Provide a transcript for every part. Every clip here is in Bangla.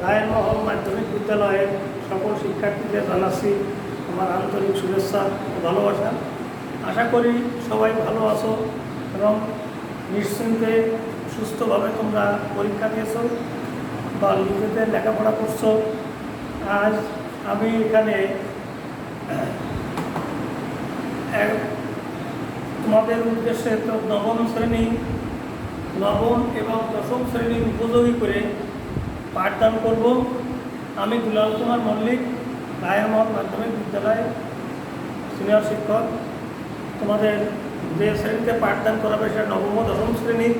রায়নমহল মাধ্যমিক বিদ্যালয়ের সকল শিক্ষার্থীদের জানাচ্ছি আমার আন্তরিক শুভেচ্ছা ও ভালোবাসা। আশা করি সবাই ভালো আছো এবং নিশ্চিন্তে সুস্থভাবে তোমরা পরীক্ষা দিয়েছো বা নিজেদের লেখাপড়া করছো। আজ আমি এখানে তোমাদের উদ্দেশ্যে তো নবম এবং দশম শ্রেণী উপযোগী করে পাঠদান করব। আমি দুলাল কুমার মল্লিক, রায়নমহল মাধ্যমিক বিদ্যালয় সিনিয়র শিক্ষক। তোমাদের যে শ্রেণীতে পাঠদান করাবে সেটা নবম ও দশম শ্রেণীর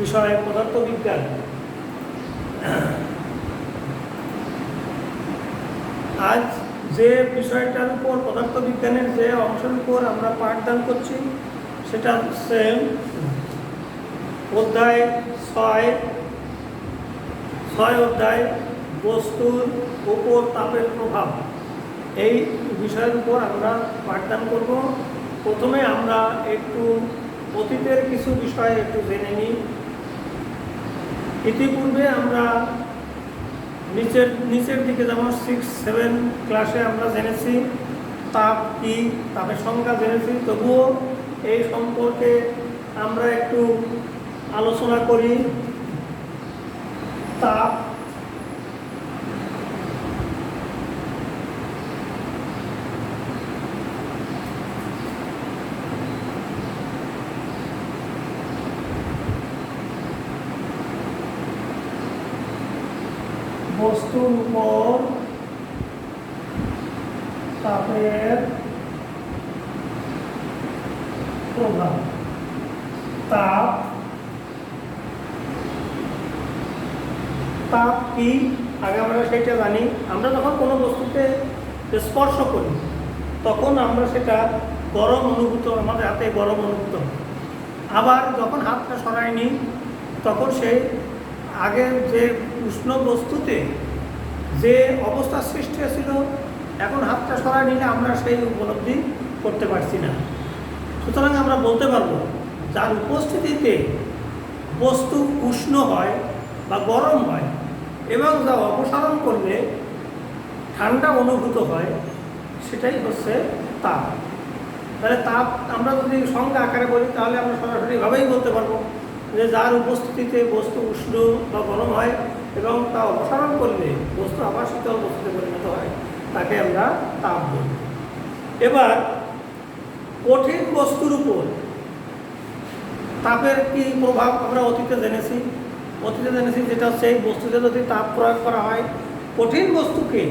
বিষয় পদার্থবিজ্ঞান। আজ যে বিষয়টার উপর পদার্থবিজ্ঞানের যে অংশের উপর আমরা পাঠদান করছি সেটা হচ্ছে অধ্যায় 6 অধ্যায় বস্তুর উপর তাপের প্রভাব। এই বিষয়ের উপর আমরা পাঠদান করব। প্রথমে আমরা একটু অতীতের কিছু বিষয় একটু জেনে নিই। ইতিপূর্বে আমরা নিচের দিকে যেমন 6-7 ক্লাসে আমরা জেনেছি তাপ কি, তাপের সংজ্ঞা জেনেছি, তবুও এই সম্পর্কে আমরা একটু আলোচনা করি। তাপ বস্তুর উপর তাপের প্রভাব। তাপ কি আগে আমরা সেটা জানি। আমরা যখন কোনো বস্তুকে স্পর্শ করি তখন আমরা সেটা গরম অনুভূত, আমাদের হাতে গরম অনুভূত। আবার যখন হাতটা সরাই নিই তখন সেই আগের যে উষ্ণ বস্তুতে যে অবস্থা সৃষ্টি হয়েছিল এখন হাতটা সরাই নিলে আমরা সেই উপলব্ধি করতে পারছি না। সুতরাং আমরা বলতে পারবো যার উপস্থিতিতে বস্তু উষ্ণ হয় বা গরম হয় এবং যা অপসারণ করলে ঠান্ডা অনুভূত হয় সেটাই হচ্ছে তাপ। তাহলে তাপ আমরা যদি সংজ্ঞা আকারে বলি তাহলে আমরা সরাসরিভাবেই বলতে পারবো যে যার উপস্থিতিতে বস্তু উষ্ণ বা গরম হয় এবং তা অপসারণ করলে বস্তু আবার শীতল বস্তুতে পরিণত হয়, তাকে আমরা তাপ বলি। এবার কঠিন বস্তুর উপর তাপের কি প্রভাব আমরা অতীতে জেনেছি যেটা হচ্ছে এই বস্তুতে যদি তাপ প্রয়োগ করা হয়, কঠিন বস্তুকে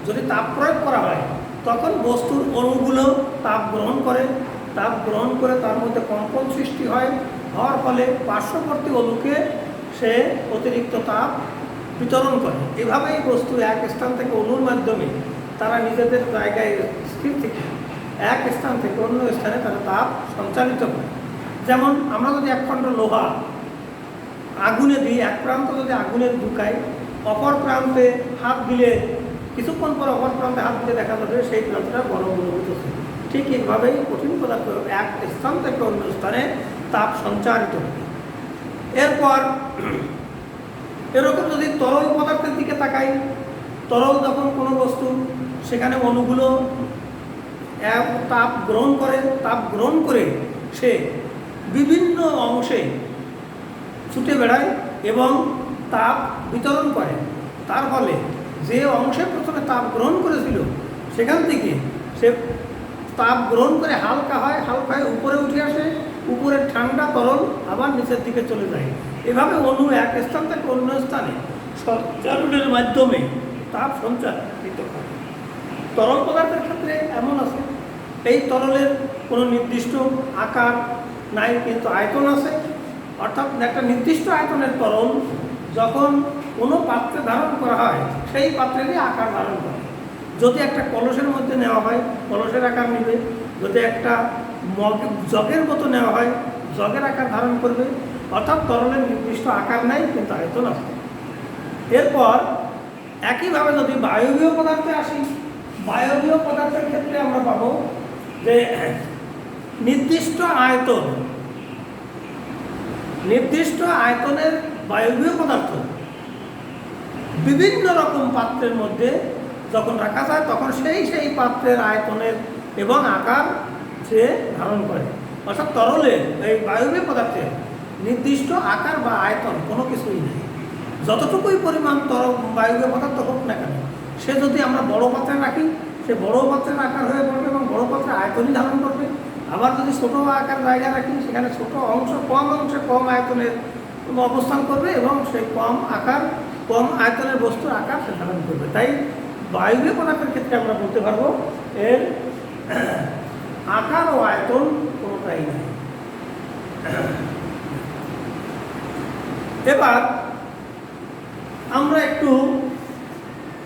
যদি তাপ প্রয়োগ করা হয় তখন বস্তুর অণুগুলো তাপ গ্রহণ করে তার মধ্যে কম্পন সৃষ্টি হওয়ার ফলে পার্শ্ববর্তী অণুকে সে অতিরিক্ত তাপ বিতরণ করে। এভাবেই বস্তু এক স্থান থেকে অণুর মাধ্যমে তারা নিজেদের জায়গায় স্থির থেকে এক স্থান থেকে অন্য স্থানে তারা তাপ সঞ্চালিত করে। যেমন আমরা যদি এক খণ্ড লোহা আগুনে দিই, এক প্রান্ত যদি আগুনে ঢুকাই, অপর প্রান্তে হাত দিলে কিছুক্ষণ পর অপর প্রান্তে হাত দিলে দেখা যাবে সেই প্রান্তটা গরম অনুভূত হচ্ছে। ঠিক এইভাবেই কঠিন পদার্থ এক স্থান থেকে অন্য স্থানে তাপ সঞ্চারিত হবে। এরপর এরকম যদি তরল পদার্থের দিকে তাকাই, তরল যখন কোনো বস্তু সেখানে অণুগুলো তাপ গ্রহণ করে সে বিভিন্ন অংশে ছুটে বেড়ায় এবং তাপ বিতরণ করে। তার ফলে যে অংশে প্রথমে তাপ গ্রহণ করেছিল সেখান থেকে সে তাপ গ্রহণ করে হালকা হয় উপরে উঠে আসে, উপরের ঠান্ডা তরল আবার নিচের দিকে চলে যায়। এভাবে অণু এক স্থান থেকে অন্য স্থানে সঞ্চালনের মাধ্যমে তাপ সঞ্চারিত করে। তরল পদার্থের ক্ষেত্রে এমন আছে, এই তরলের কোনো নির্দিষ্ট আকার নাই কিন্তু আয়তন আছে। অর্থাৎ একটা নির্দিষ্ট আয়তনের তরল যখন কোনো পাত্রে ধারণ করা হয় সেই পাত্রেরই আকার ধারণ করে। যদি একটা কলসের মধ্যে নেওয়া হয় কলসের আকার নেবে, যদি একটা জগের মতো নেওয়া হয় জগের আকার ধারণ করবে। অর্থাৎ তরলের নির্দিষ্ট আকার নাই কিন্তু আয়তন আছে। এরপর একইভাবে যদি বায়বীয় পদার্থে আসি, বায়বীয় পদার্থের ক্ষেত্রে আমরা পাবো যে নির্দিষ্ট আয়তনের বায়বীয় পদার্থ বিভিন্ন রকম পাত্রের মধ্যে যখন রাখা যায় তখন সেই পাত্রের আয়তনের এবং আকার সে ধারণ করে। অর্থাৎ তরলে এই বায়বীয় পদার্থের নির্দিষ্ট আকার বা আয়তন কোনো কিছুই নেই। যতটুকুই পরিমাণ বায়বীয় পদার্থ হোক না কেন, সে যদি আমরা বড় পাত্রে রাখি, সে বড় পাত্রের আকার হয়ে পড়বে এবং বড় পাত্রের আয়তনই ধারণ করবে। আবার যদি ছোটো আকার জায়গা রাখি, সেখানে ছোটো অংশ কম অংশে কম আয়তনের অবস্থান করবে এবং সেই কম আকার কম আয়তনের বস্তুর আকার সে ধারণ করবে। তাই বায়বীয় পদার্থের ক্ষেত্রে আমরা বলতে পারবো এর আকার ও আয়তন কোনোটাই নেই। এবার আমরা একটু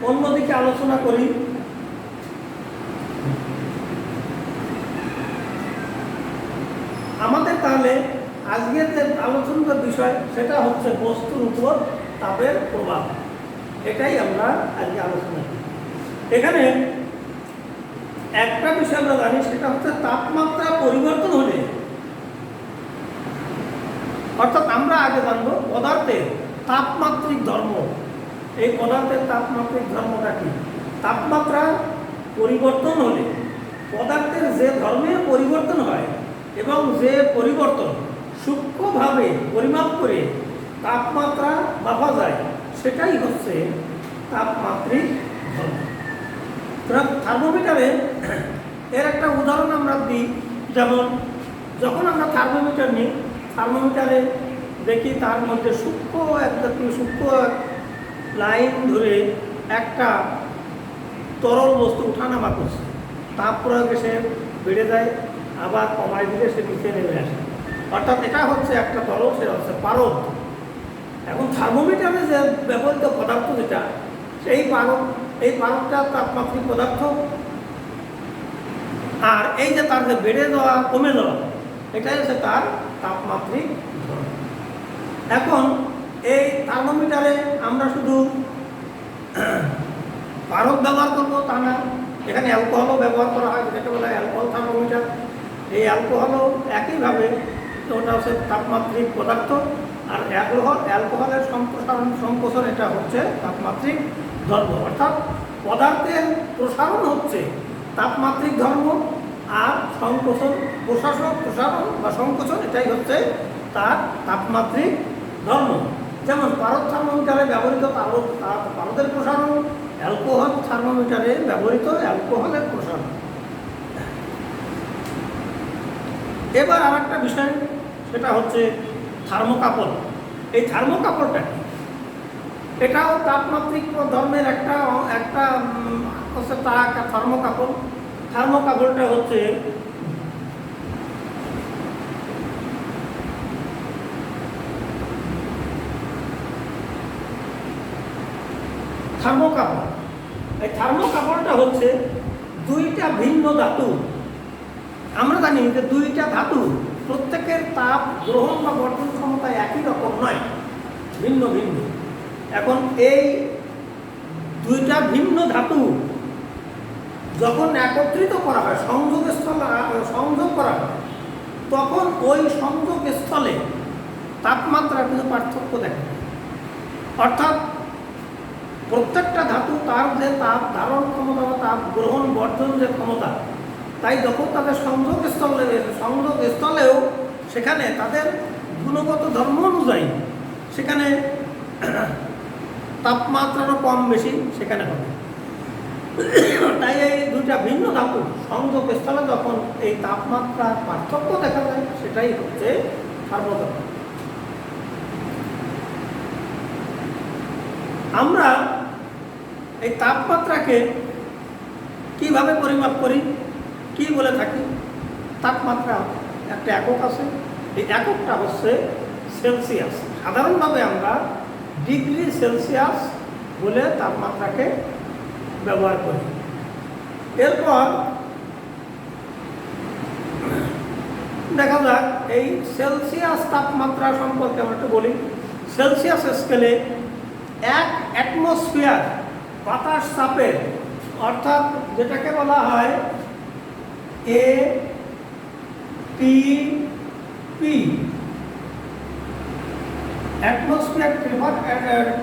অন্যদিকে আলোচনা করি। আমাদের তাহলে আজকের যে আলোচনার বিষয় সেটা হচ্ছে বস্তুর উপর তাপের প্রভাব। এটাই আমরা আজকে আলোচনা করি। এখানে একটা বিষয় আমরা জানি, সেটা হচ্ছে তাপমাত্রা পরিবর্তন হলে, অর্থাৎ আমরা আগে জানবো পদার্থের তাপমাত্রিক ধর্ম। এই পদার্থের তাপমাত্রিক ধর্মটা কি? তাপমাত্রা পরিবর্তন হলে পদার্থের যে ধর্মের পরিবর্তন হয় এবং যে পরিবর্তন সূক্ষ্মভাবে পরিমাপ করে তাপমাত্রা মাপা যায়, সেটাই হচ্ছে তাপমাত্রিক ধর্ম। থার্মোমিটারে এর একটা উদাহরণ আমরা দিই। যেমন যখন আমরা থার্মোমিটার নিই, থার্মোমিটারে দেখি তার মধ্যে সূক্ষ্ম লাইন ধরে একটা তরল বস্তু উঠানামা করছে। তাপ প্রয়োগে সে বেড়ে যায়, আবার কমায় দিলে সে নিচে নেমে আসে। অর্থাৎ এটা হচ্ছে একটা তরল, সেটা হচ্ছে পারদ। এখন থার্মোমিটারে যে ব্যবহৃত পদার্থ যেটা, এই পারদটা তাপমাত্রিক পদার্থ। আর এই যে তার যে বেড়ে যাওয়া কমে যাওয়া, এটাই হচ্ছে তার তাপমাত্রিক ধর্ম। এখন এই থার্মোমিটারে আমরা শুধু পারদ ব্যবহার করবো তা না, এখানে অ্যালকোহলও ব্যবহার করা হয়, যেটাকে বলা হয় অ্যালকোহল থার্মোমিটার। এই অ্যালকোহলও একইভাবে ওটা হচ্ছে তাপমাত্রিক পদার্থ। আর অ্যালকোহলের সংকোচন এটা হচ্ছে তাপমাত্রিক ধর্ম। অর্থাৎ পদার্থের প্রসারণ হচ্ছে তাপমাত্রিক ধর্ম, আর প্রসারণ বা সংকোচন এটাই হচ্ছে তার তাপমাত্রিক ধর্ম। যেমন পারদ থার্মোমিটারে ব্যবহৃত পারদের প্রসারণ, অ্যালকোহল থার্মোমিটারে ব্যবহৃত অ্যালকোহলের প্রসারণ। এবার আর একটা বিষয়, সেটা হচ্ছে থার্মোকাপল। এই থার্মোকাপলটা এটাও তাপমাত্রিক ধর্মের একটা হচ্ছে থার্মোকাপল। থার্মোকাপলটা হচ্ছে থার্মোকাপল। এই থার্মোকাপলটা হচ্ছে দুইটা ভিন্ন ধাতু। আমরা জানি যে দুইটা ধাতু প্রত্যেকের তাপ গ্রহণ বা বর্ধন ক্ষমতা একই রকম নয়, ভিন্ন ভিন্ন। এখন এই দুইটা ভিন্ন ধাতু যখন একত্রিত করা হয়, সংযোগ করা হয়, তখন ওই সংযোগ স্থলে তাপমাত্রার কিছু পার্থক্য দেখা যায়। অর্থাৎ প্রত্যেকটা ধাতু তার যে তাপ ধারণ ক্ষমতা বা তাপ গ্রহণ বর্ধন যে ক্ষমতা, তাই যখন তাদের সংযোগ স্থলেও সেখানে তাদের গুণগত ধর্ম অনুযায়ী সেখানে তাপমাত্রারও কম বেশি সেখানে হবে। তাই এই দুইটা ভিন্ন ধাতু সংযোগ স্থলে যখন এই তাপমাত্রার পার্থক্য দেখা যায়, সেটাই হচ্ছে থার্মোকাপল। আমরা এই তাপমাত্রাকে কিভাবে পরিমাপ করি, কি বলে থাকি? তাপমাত্রা একটা একক আছে, এই এককটা হচ্ছে সেলসিয়াস। সাধারণভাবে আমরা ডিগ্রি সেলসিয়াস বলে তাপমাত্রাকে ব্যবহার করি। এরপর দেখা যাক এই সেলসিয়াস তাপমাত্রা সম্পর্কে আমরা একটু বলি। সেলসিয়াস স্কেলে 1 অ্যাটমসফিয়ার বাতাস চাপের, অর্থাৎ যেটাকে বলা হয় ATP, atmosphere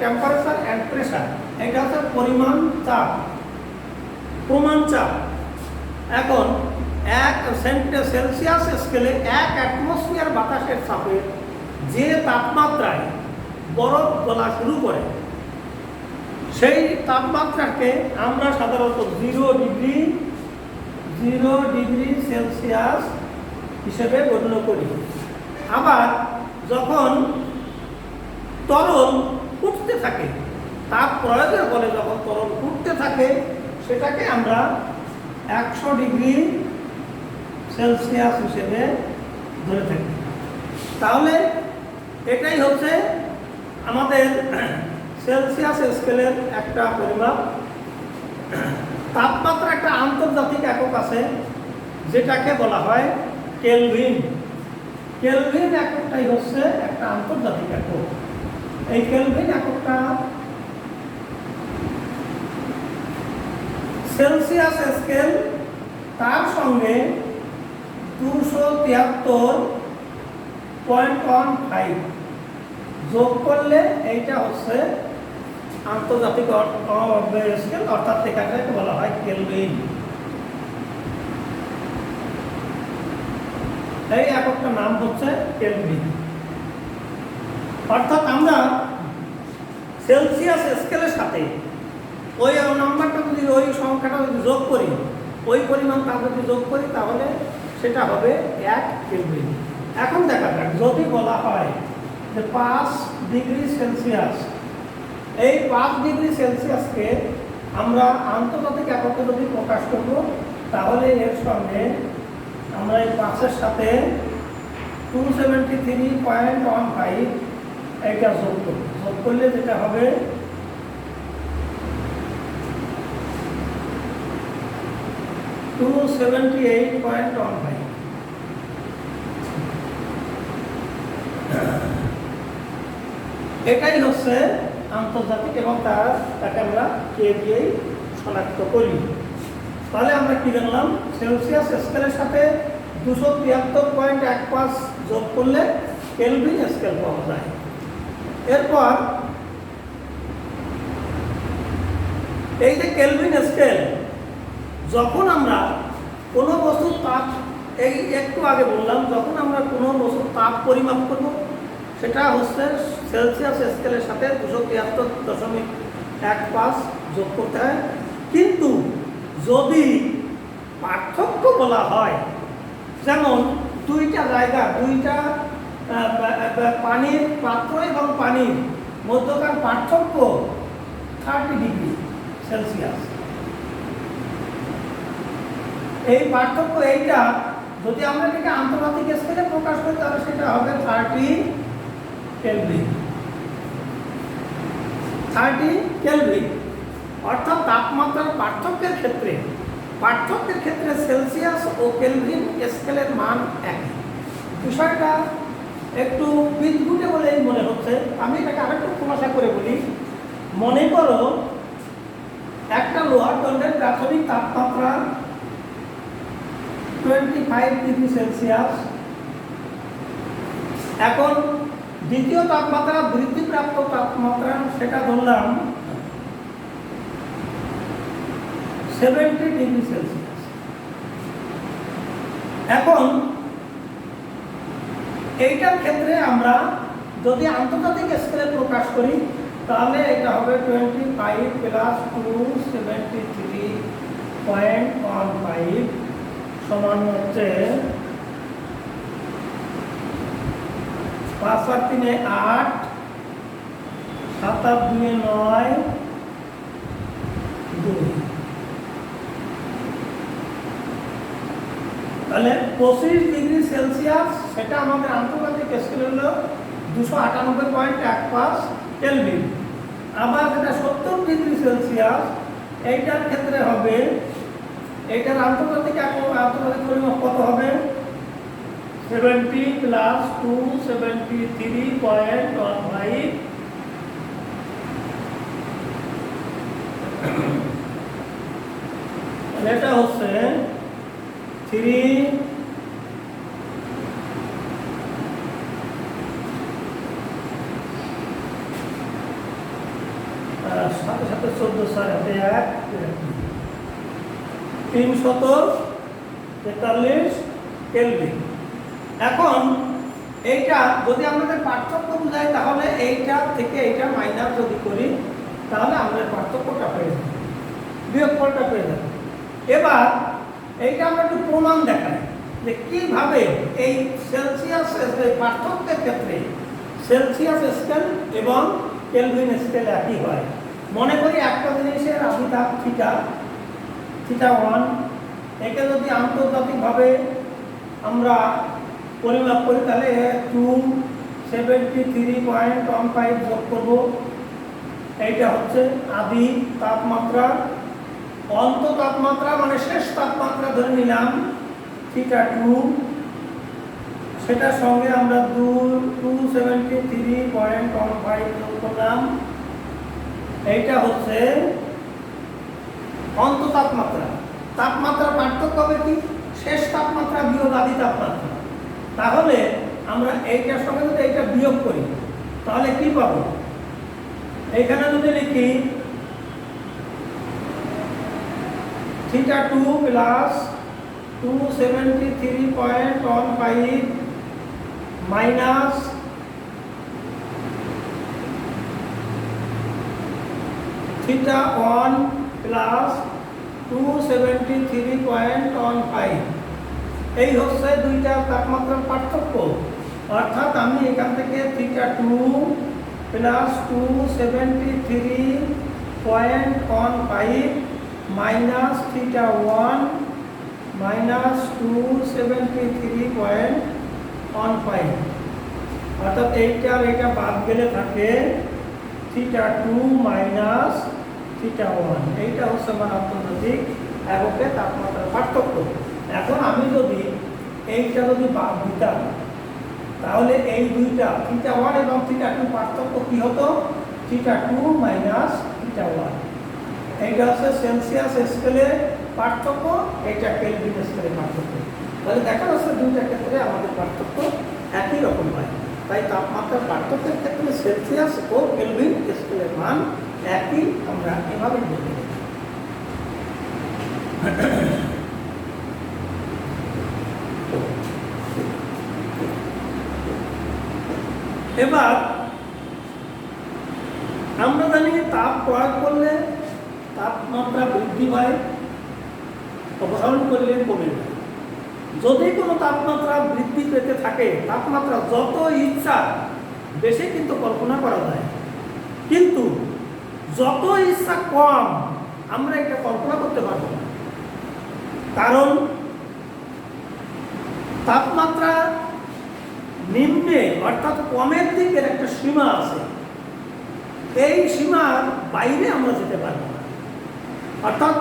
temperature and pressure, এটা হচ্ছে পরিমাণ চাপ, প্রমাণ চাপ। এখন 1 সেলসিয়াস স্কেলে 1 অ্যাটমসফিয়ার বাতাসের চাপে যে তাপমাত্রায় বরফ গলা শুরু করে, সেই তাপমাত্রাকে আমরা সাধারণত 0 ডিগ্রি সেলসিয়াস হিসেবে গণ্য করি। আবার যখন তরল উঠতে থাকে, তাপ প্রয়োগের ফলে যখন তরল উঠতে থাকে, সেটাকে আমরা 100 ডিগ্রি সেলসিয়াস হিসেবে ধরে থাকি। তাহলে এটাই হচ্ছে আমাদের সেলসিয়াস স্কেলের একটা পরিমাপ। তাপমাত্রা একটা আন্তর্জাতিক একক আছে, যেটাকে বলা হয় কেলভিন। কেলভিন এককটাই হচ্ছে একটা আন্তর্জাতিক একক। এই কেলভিন এককটা সেলসিয়াস স্কেল, তার সঙ্গে 273.15 যোগ করলে এইটা হচ্ছে আন্তর্জাতিক স্কেল, অর্থাৎ এটাকে বলা হয় কেলভিন। এই এককটার নাম হচ্ছে কেলভিন। অর্থাৎ আমরা সেলসিয়াস স্কেলের সাথে ওই নাম্বারটা যদি, ওই সংখ্যাটা যদি যোগ করি, ওই পরিমাণ তাপ যদি যোগ করি, তাহলে সেটা হবে 1 কেলভিন। এখন দেখা যাক, যদি বলা হয় যে 5 ডিগ্রি সেলসিয়াস, এই 5 ডিগ্রি সেলসিয়াসকে আমরা আন্তর্জাতিক এককে যদি প্রকাশ করব, তাহলে এর সঙ্গে আমরা এই 5-এর সাথে 273.15 এইটা যোগ করব। যোগ করলে যেটা হবে 278.15। এটাই হচ্ছে আন্তর্জাতিক, এবং তাকে আমরা কে দিয়েই শনাক্ত করি। তাহলে আমরা কি জানলাম? সেলসিয়াস স্কেলের সাথে 273.15 যোগ করলে কেলভিন স্কেল পাওয়া যায়। এরপর এই যে কেলভিন স্কেল, যখন আমরা কোনো বস্তুর তাপ, এই একটু আগে বললাম, যখন আমরা কোনো বস্তুর তাপ পরিমাপ করব, সেটা হচ্ছে সেলসিয়াস স্কেলের সাথে 273.15 যোগ করতে হয়। কিন্তু যদি পার্থক্য বলা হয়, যেমন দুইটা জায়গা, দুইটা পানির পাত্র এবং পানির মধ্যকার পার্থক্য 30 ডিগ্রি সেলসিয়াস, এই পার্থক্য এইটা যদি আমরা এটাকে আন্তর্জাতিক স্কেলে প্রকাশ করি, তাহলে সেটা হবে 30 কেলভিন। 30 কেলভিন, অর্থাৎ তাপমাত্রার পার্থক্যের ক্ষেত্রে সেলসিয়াস ও কেলভিন স্কেলের মান একই। বিষয়টা একটু বিদ্যুটে বলেই মনে হচ্ছে, আমি এটাকে আরেকটু খোলাসা করে বলি। মনে করো একটা লোহার দণ্ডের প্রাথমিক তাপমাত্রা 25 ডিগ্রি সেলসিয়াস। এখন দ্বিতীয় তাপমাত্রা, বৃদ্ধিপ্রাপ্ত তাপমাত্রা, সেটা ধরলাম 70 ডিগ্রি সেলসিয়াস। এখন এইটার ক্ষেত্রে আমরা যদি আন্তর্জাতিক স্কেলে প্রকাশ করি, তাহলে এটা হবে 25 প্লাস 273.15 সমান হচ্ছে 5 আর 3 8, 7 আর 2 9, 2। তাহলে 25 ডিগ্রি সেলসিয়াস, সেটা আমাদের আন্তর্জাতিক স্কেল হলো 298.15 কেলভিন। আবার যেটা 70 ডিগ্রি সেলসিয়াস, এইটার ক্ষেত্রে হবে, এইটার আন্তর্জাতিক পরিমাপ কত হবে? 70 প্লাস 273.15, এটা হচ্ছে 3 3 সাথে সাথে 14 4 হাতে 1 343 কেলভিন। এখন এইটা যদি আমাদের পার্থক্য বোঝায় তাহলে এইটা থেকে এইটা মাইনাস যদি করি তাহলে আমাদের পার্থক্যটা পেয়ে যাবে, বিয়োগফলটা পেয়ে যাবে। এবার এইটা আমরা একটু প্রমাণ দেখাই যে কিভাবে এই সেলসিয়াস পার্থক্যের ক্ষেত্রে সেলসিয়াস স্কেল এবং কেলভিন স্কেল একই হয়। মনে করি একটা জিনিসের আবির্ভাব থিটা 1, একে যদি আন্তর্জাতিকভাবে আমরা পরিমাপ করি তাহলে 273.15 যোগ করব। এইটা হচ্ছে আদি তাপমাত্রা, অন্ত তাপমাত্রা মানে শেষ তাপমাত্রা ধরে নিলাম থিটা 2, সেটার সঙ্গে আমরা 273.15 যোগ করলাম। এইটা হচ্ছে অন্ত তাপমাত্রা। তাপমাত্রা পার্থক্য হবে কি? শেষ তাপমাত্রা বিয়োগ আদি তাপমাত্রা। তাহলে আমরা এইটার সঙ্গে যদি এইটা বিয়োগ করি তাহলে কি পাবো? এইখানে যদি লিখি theta 2 plus 273.15 minus theta 1 plus 273.15, এই হচ্ছে দুইটা তাপমাত্রার পার্থক্য। অর্থাৎ আমি এখান থেকে theta 2 plus 273.15 minus theta 1 minus 273.15, অর্থাৎ এইটা আর এটা বাদ গেলে থাকে থিটা 2 মাইনাস থিটা 1। এইটা হচ্ছে আমার আন্তর্জাতিক এককে তাপমাত্রার পার্থক্য। এখন আমি যদি এইটা যদি বাদ দিতাম তাহলে এই দুইটা থিটা 1 এবং থিটা 2 পার্থক্য কি হতো? Theta 2 minus theta 1। এইটা হচ্ছে সেলসিয়াস স্কেলে পার্থক্য, এইটা কেলভিন স্কেলে পার্থক্য। তাহলে দেখা যাচ্ছে দুইটা ক্ষেত্রে আমাদের পার্থক্য একই রকম হয়। তাই তাপমাত্রার পার্থক্যের ক্ষেত্রে সেলসিয়াস ও কেলভিন স্কেলের মান একই, আমরা এভাবে বলি। এবার আমরা জানি তাপ প্রয়োগ করলে তাপমাত্রা বৃদ্ধি পায়, অপসারণ করলে কমে যায়। যদি কোনো তাপমাত্রা বৃদ্ধি পেতে থাকে, তাপমাত্রা যত ইচ্ছা বেশি কিন্তু কল্পনা করা যায়, কিন্তু যত ইচ্ছা কম আমরা এটা কল্পনা করতে পারবো না। কারণ তাপমাত্রা নিম্নে অর্থাৎ কমের দিকের একটা সীমা আছে, এই সীমার বাইরে আমরা যেতে পারবো না। অর্থাৎ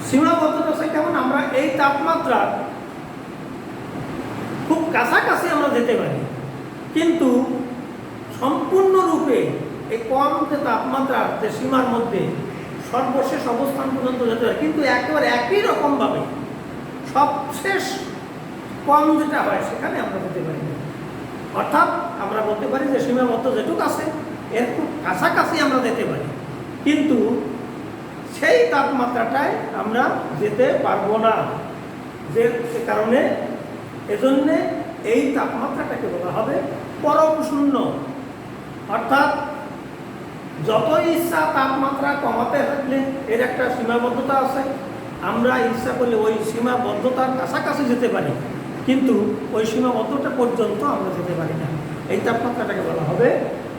সীমাবদ্ধতা আছে কেমন? আমরা এই তাপমাত্রা খুব কাছাকাছি আমরা যেতে পারি, কিন্তু সম্পূর্ণরূপে এই কম যে তাপমাত্রার যে সীমার মধ্যে সর্বশেষ অবস্থান পর্যন্ত যেতে পারি, কিন্তু একেবারে একই রকমভাবে সবশেষ কম যেটা হয় সেখানে আমরা যেতে পারি না। অর্থাৎ আমরা বলতে পারি যে সীমাবদ্ধ যেটুকু আছে এর খুব কাছাকাছি আমরা যেতে পারি, কিন্তু সেই তাপমাত্রাটায় আমরা যেতে পারবো না। যে কারণে এজন্যে এই তাপমাত্রাটাকে বলা হবে পরম শূন্য। অর্থাৎ যত ইচ্ছা তাপমাত্রা কমাতে থাকলে এর একটা সীমাবদ্ধতা আছে, আমরা ইচ্ছা করলে ওই সীমাবদ্ধতার কাছাকাছি যেতে পারি, কিন্তু ওই সীমাবদ্ধতা পর্যন্ত আমরা যেতে পারি না। এই তাপমাত্রাটাকে বলা হবে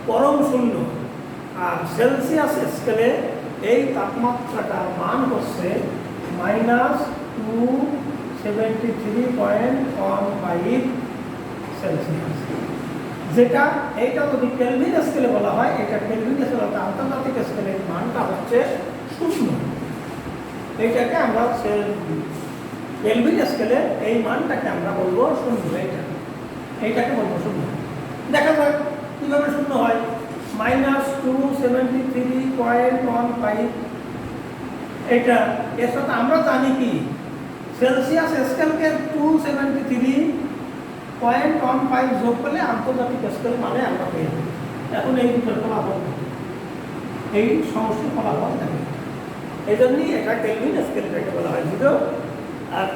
পরম শূন্য। আর সেলসিয়াস স্কেলে এই তাপমাত্রাটার মান হচ্ছে -273.15 সেলসিয়াস, যেটা এইটা যদি কেলভিন স্কেলে বলা হয়, এটা কেলভিন স্কেলে আন্তর্জাতিক স্কেলের মানটা হচ্ছে 0। এইটাকে আমরা কেলভিন স্কেলে এই মানটাকে আমরা বলবো 0। এইটাকে বলবো 0। দেখা যাক কীভাবে 0 হয়। -273.15, এটা এর সাথে আমরা জানি কি সেলসিয়াস স্কেলকে 273.15 যোগ করলে আন্তর্জাতিক স্কেল মানে আমরা পেয়ে যাই। এখন এই দুটোর ফলাফল এই সমস্ত ফলাফল থাকে। এই জন্যই এটা কেলভিন স্কেলটাকে বলা হয় 0। আর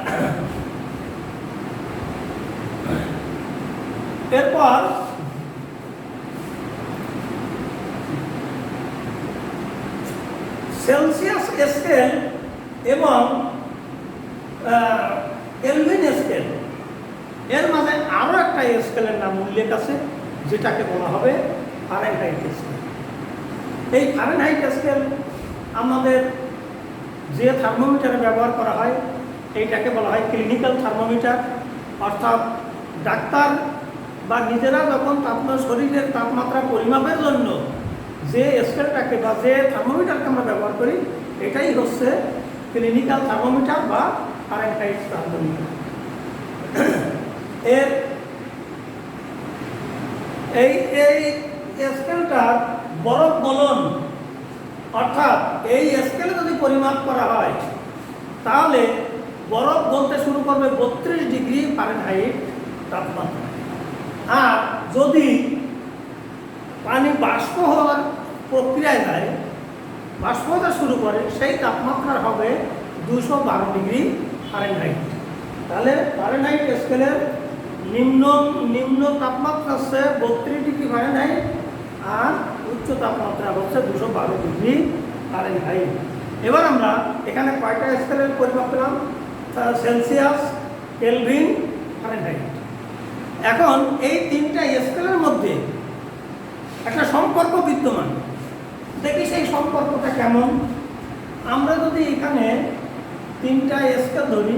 এরপর সেলসিয়াস স্কেল এবং কেলভিন স্কেল এর মাঝে আরও একটা স্কেলের নাম উল্লেখ আছে, যেটাকে বলা হবে ফারেনহাইট স্কেল। এই ফারেনহাইট স্কেল আমাদের যে থার্মোমিটারে ব্যবহার করা হয় এইটাকে বলা হয় ক্লিনিক্যাল থার্মোমিটার। অর্থাৎ ডাক্তার বা নিজেরা যখন আপনার শরীরের তাপমাত্রা পরিমাপের জন্য যে স্কেলটাকে বা যে থার্মোমিটারকে আমরা ব্যবহার করি এটাই হচ্ছে ক্লিনিক্যাল থার্মোমিটার বা ফারেনহাইট থার্মোমিটার। এর এই স্কেলটার বরফ গলন, অর্থাৎ এই স্কেলে যদি পরিমাপ করা হয় তাহলে বরফ গলতে শুরু করবে 32 ডিগ্রি ফারেনহাইট তাপমাত্রা। আর যদি পানি বাষ্প হওয়ার প্রক্রিয়ায় যায়, বাষ্প হতে শুরু করে, সেই তাপমাত্রা হবে 212 ডিগ্রি ফারেনহাইট। তাহলে ফারেনহাইট স্কেলের নিম্ন তাপমাত্রা হচ্ছে 32 ডিগ্রি ফারেনহাইট আর উচ্চ তাপমাত্রা হচ্ছে 212 ডিগ্রি ফারেনহাইট। এবার আমরা এখানে কয়টা স্কেলের পরিমাপ পেলাম? Celsius, Kelvin, Fahrenheit. এখন এই তিনটা স্কেলের মধ্যে একটা সম্পর্ক বিদ্যমান। দেখি সেই সম্পর্কটা কেমন। আমরা যদি এখানে তিনটা স্কেল ধরি,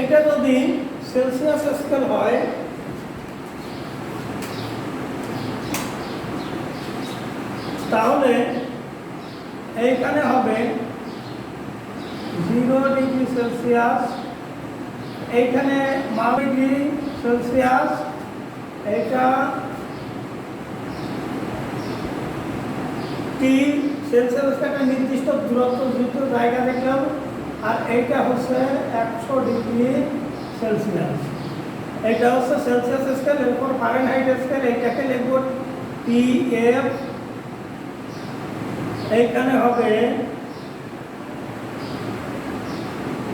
এটা যদি সেলসিয়াস স্কেল হয় তাহলে এইখানে হবে 0 ডিগ্রি সেলসিয়াস, এইখানে 12 ডিগ্রি সেলসিয়াস, এইটা টি সেলসিয়াস একটা নির্দিষ্ট দূরত্ব যুক্ত জায়গা দেখলাম, আর এইটা হচ্ছে 100 ডিগ্রি সেলসিয়াস। এইটা হচ্ছে সেলসিয়াস স্কেল। এরপর ফারেনহাইট স্কেল, এইটাকে লিখব টিএফ। এইখানে হবে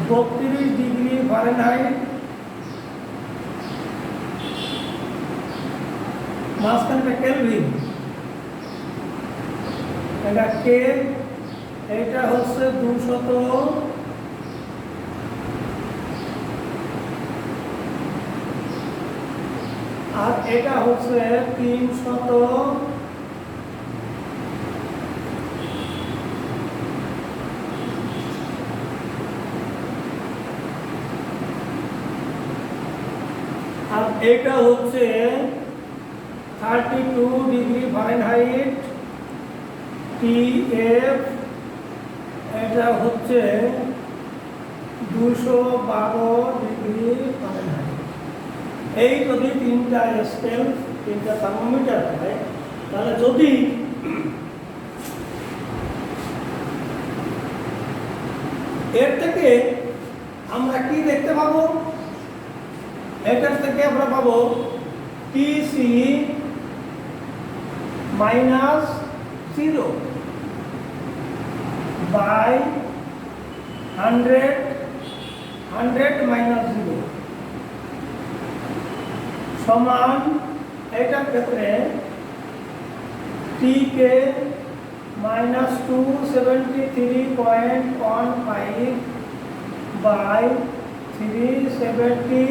32 ডিগ্রি ফারেনহাইট, মাঝখানটা কেলভিন, এটা কে, এটা হচ্ছে 200, আর এটা হচ্ছে 300, আর এটা হচ্ছে 32 ডিগ্রি ফারেনহাইট টিএফ। এটা হচ্ছে 212 ডিগ্রি ফারেনহাইট। এই যদি তিনটা স্কেল, তিনটা থার্মোমিটার হয়, তাহলে যদি এর থেকে আমরা কি দেখতে পাবো, এটার থেকে আমরা পাবো টিসি -0 বাই 100 -0 সমান, এটার ক্ষেত্রে টি কে -273.15 বাই 370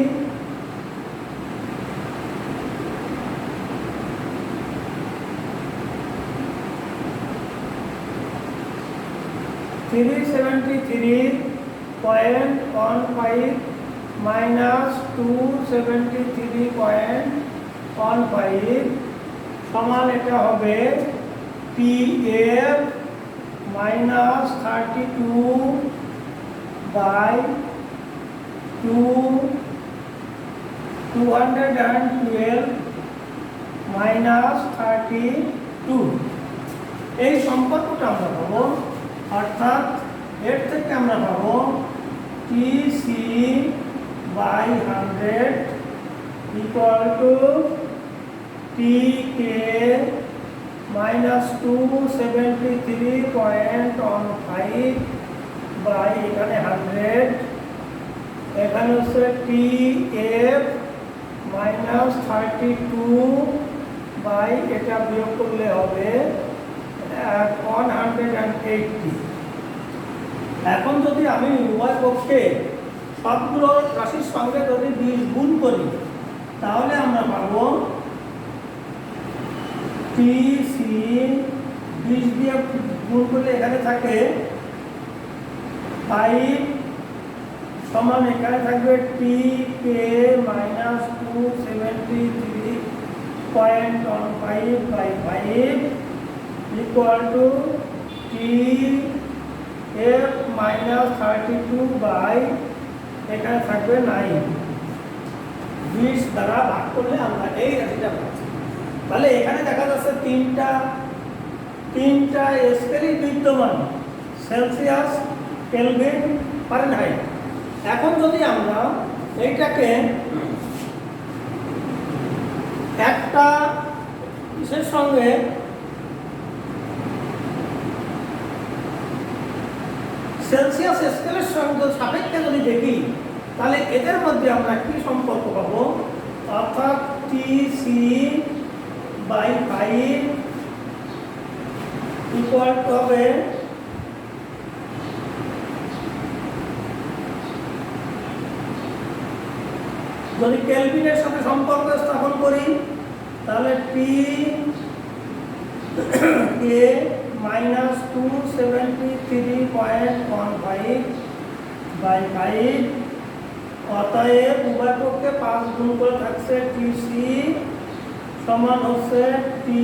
373.15 minus 273.15 সমান এটা হবে PF minus 32 by 212 minus 32। এই সম্পর্কটা আমরা পাবো, অর্থাৎ এর থেকে আমরা পাবো TC by 100 equal to TK minus 273.15 by এখানে 100, এখানে হচ্ছে TF minus 32 by এটা বিয়োগ করলে হবে 180। এখন যদি আমি উভয় পক্ষে সবগুলো রাশির সঙ্গে যদি 20 গুণ করি, তাহলে আমরা পাবো টিসি 20 দিয়ে গুণ করলে এখানে থাকে 5 সমান এখানে থাকবে T K minus 273.15 by 5 equal to T F minus 32 by এখানে থাকবে 9। 20 দ্বারা ভাগ করলে আমরা এই রাশিটা পাচ্ছি। তাহলে এখানে দেখা যাচ্ছে তিনটা স্কেলই বিদ্যমান, সেলসিয়াস, কেলভিন, ফারেনহাইট। এখন যদি আমরা এইটাকে একটা কিসের সঙ্গে সেলসিয়াস স্কেলের সঙ্গে সাপেক্ষে যদি দেখি, তাহলে এদের মধ্যে আমরা কি সম্পর্ক পাবো, অর্থাৎ টিসি বাই 5 ইকুয়াল টু হবে যদি কেলভিনের সাথে সম্পর্ক স্থাপন করি, তাহলে টি কে মাইনাস 273.15 বাই 5, অতএব উভয় পক্ষে 5 গুণ করে থাকছে টিসি সমান হচ্ছে টি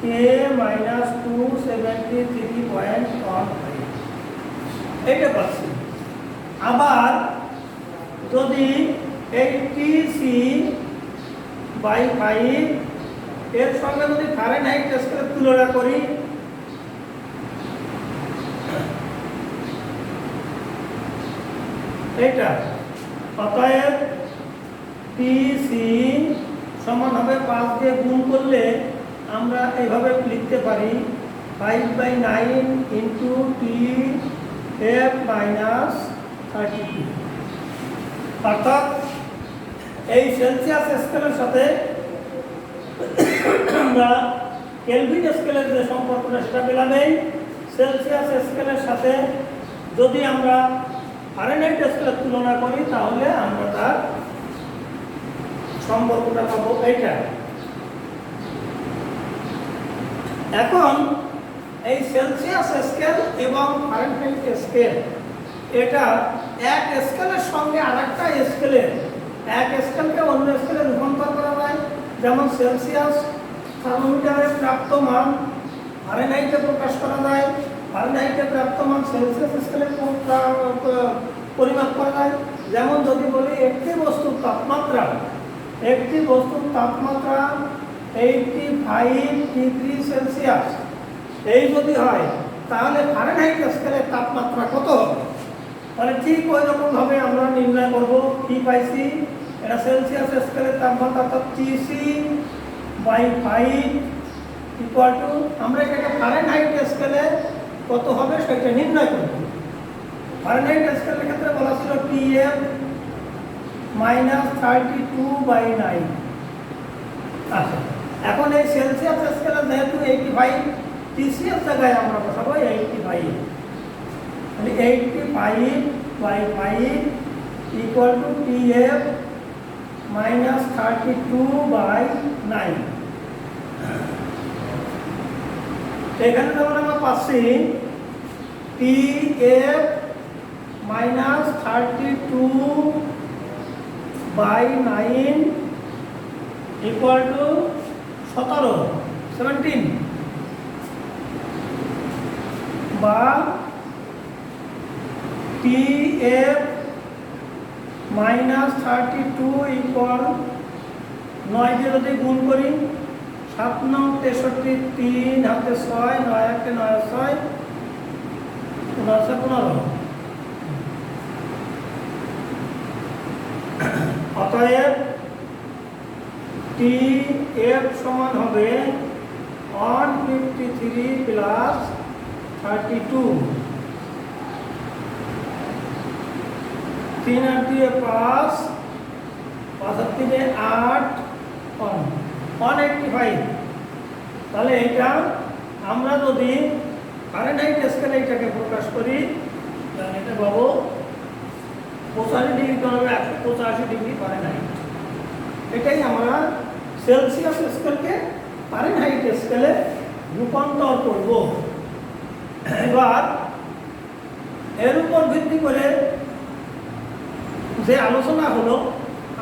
কে মাইনাস 273.15। এইটা পাচ্ছি। আবার যদি এই টিসি বাই 5 এর সঙ্গে যদি ফারেনহাইট স্কেলের তুলনা করি, এটা। অতএব টিসি সমান হবে 5 দিয়ে গুণ করলে আমরা এইভাবে লিখতে পারি 5/9 ইন্টু টি এফ মাইনাস 32। অর্থাৎ এই সেলসিয়াস স্কেলের সাথে আমরা কেলভিন স্কেলের যে সম্পর্কটা সেটা পেলামেই। সেলসিয়াস স্কেলের সাথে যদি আমরা ফারেনহাইট স্কেলের তুলনা করি তাহলে আমরা তার সম্পর্কটা পাবো এইটা। এখন এই সেলসিয়াস স্কেল এবং ফারেনহাইট স্কেল এটা এক স্কেলের সঙ্গে আরেকটা স্কেলের এক স্কেলকে অন্য স্কেলে রূপান্তর করা যায়। যেমন সেলসিয়াস থার্মোমিটারে প্রাপ্ত মান ফারেনহাইটে প্রকাশ করা যায়, ফারেনহাইটে প্রাপ্ত মান সেলসিয়াস স্কেলে পরিমাপ করা যায়। যেমন যদি বলি একটি বস্তুর তাপমাত্রা 85 ডিগ্রি সেলসিয়াস এই যদি হয় তাহলে ফারেনহাইট স্কেলের তাপমাত্রা কত হবে? তাহলে ঠিক ওই রকমভাবে আমরা নির্ণয় করব। কি পাইছি? এটা সেলসিয়াস স্কেলের তাপমাত্রা, অর্থাৎ Tc/5 ইকুয়াল টু আমরা এটাকে ফারেনহাইট স্কেলে কত হবে সেটা নির্ণয় করব। ফারেনহাইট স্কেলের ক্ষেত্রে বলা ছিল Tf মাইনাস 32/9। আচ্ছা, এখন এই সেলসিয়াস স্কেলে যেহেতু 85, টিসিএস জায়গায় আমরা বসাবো 85। মানে 85/5 ইকুয়াল টু Tf মাইনাস 32/9। এখানে যেমন আমরা পাচ্ছি Tf মাইনাস 32/9 ইকুয়াল টু 17 বা Tf মাইনাস 32 ইকুয়াল 9 দিয়ে যদি গুণ করি 7 9 63 3 হাতে 6 9 1 9 6 15। অতএব Tf সমান হবে 153 প্লাস 32। 3 আর 2 5, 5 আর 3 8, 185। তাহলে এটা আমরা যদি ফারেনহাইট স্কেলে এটাকে প্রকাশ করি তাহলে এটা পাবো 85 ডিগ্রি, 185 ডিগ্রি ফারেনহাইট। এটাই আমরা সেলসিয়াস স্কেলকে ফারেনহাইট স্কেলে রূপান্তর করব। এবার এর উপর ভিত্তি করে যে আলোচনা হলো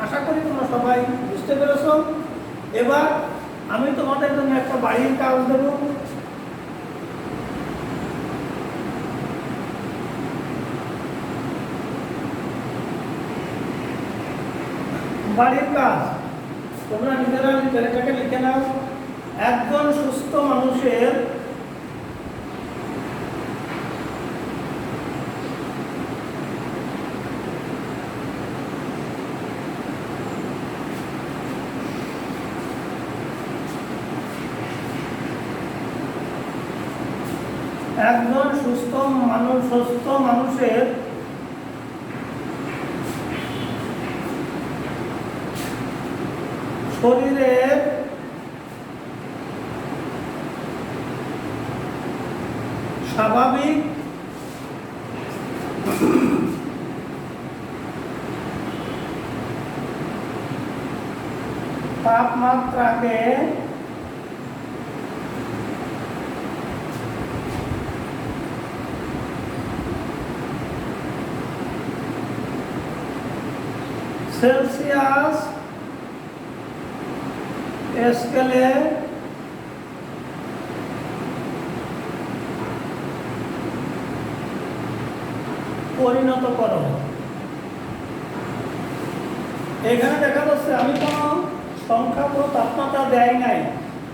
আশা করি তোমরা সবাই বুঝতে পেরেছ। এবার আমি তোমাদের জন্য একটা বাড়ির কাজ দেব। বাড়ির কাজ তোমরা নিজেরা এটাকে লিখে নাও। একজন সুস্থ মানুষের সুস্থ মানুষের শরীরের স্বাভাবিক তাপমাত্রাকে সেলসিয়াস স্কেলে পরিণত করো। এখানে দেখা যাচ্ছে আমি কোনো সংখ্যা কোনো তাপমাত্রা দেয় নাই,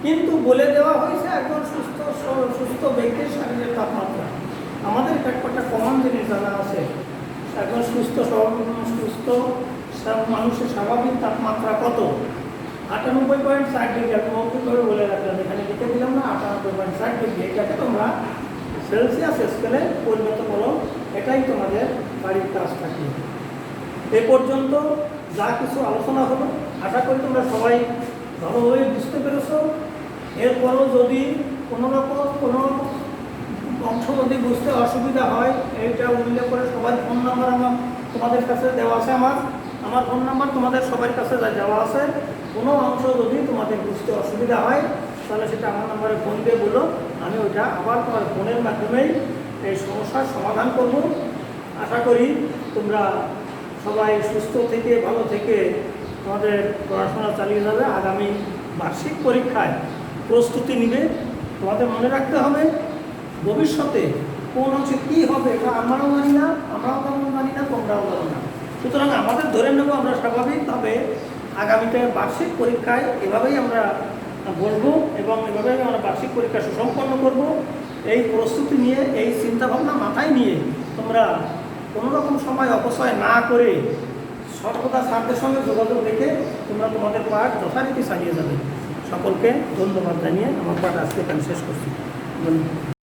কিন্তু বলে দেওয়া হয়েছে একজন সুস্থ ব্যক্তির শারীরিক তাপমাত্রা। আমাদের একটা কমন জিনিস জানা আছে, একজন মানুষের স্বাভাবিক তাপমাত্রা কত? 98.4 ডিগ্রি। আমি মৌখিকভাবে বলে রাখলাম, এখানে লিখে দিলাম না, 98.4 ডিগ্রি। এটাকে তোমরা সেলসিয়াস স্কেলে পরিণত করো, এটাই তোমাদের বাড়ির কাজ থাকে। এ পর্যন্ত যা কিছু আলোচনা হলো, আশা করি তোমরা সবাই ভালোভাবে বুঝতে পেরেছো। এরপরও যদি কোনো অংশ যদি বুঝতে অসুবিধা হয়, এইটা উল্লেখ করে সবার ফোন নাম্বার আমার তোমাদের কাছে দেওয়া আছে। আমার ফোন নাম্বার তোমাদের সবার কাছে দেওয়া আছে। কোনো অংশ যদি তোমাদের বুঝতে অসুবিধা হয়, তাহলে সেটা আমার নাম্বারে ফোন দিয়ে বলো, আমি ওইটা আবার তোমার ফোনের মাধ্যমেই এই সমস্যার সমাধান করব। আশা করি তোমরা সবাই সুস্থ থেকে ভালো থেকে তোমাদের পড়াশোনা চালিয়ে যাবে। আগামী বার্ষিক পরীক্ষায় প্রস্তুতি নিবে। তোমাদের মনে রাখতে হবে, ভবিষ্যতে কোন অংশে কী হবে এটা আমরাও জানি না, তেমন জানি না, তোমরাও জানো না। সুতরাং আমাদের ধরে নেব আমরা স্বাভাবিকভাবে আগামীতে বার্ষিক পরীক্ষায় এভাবেই আমরা বলবো এবং এভাবেই আমরা বার্ষিক পরীক্ষা সুসম্পন্ন করব। এই প্রস্তুতি নিয়ে, এই চিন্তাভাবনা মাথায় নিয়ে তোমরা কোনো রকম সময় অপচয় না করে সর্বদা স্যারদের সঙ্গে যোগাযোগ রেখে তোমরা তোমাদের পাঠ যথারীতি চালিয়ে যাবে। সকলকে ধন্যবাদ জানিয়ে আমার পাঠ আজকে এখানে শেষ করছি। ধন্যবাদ।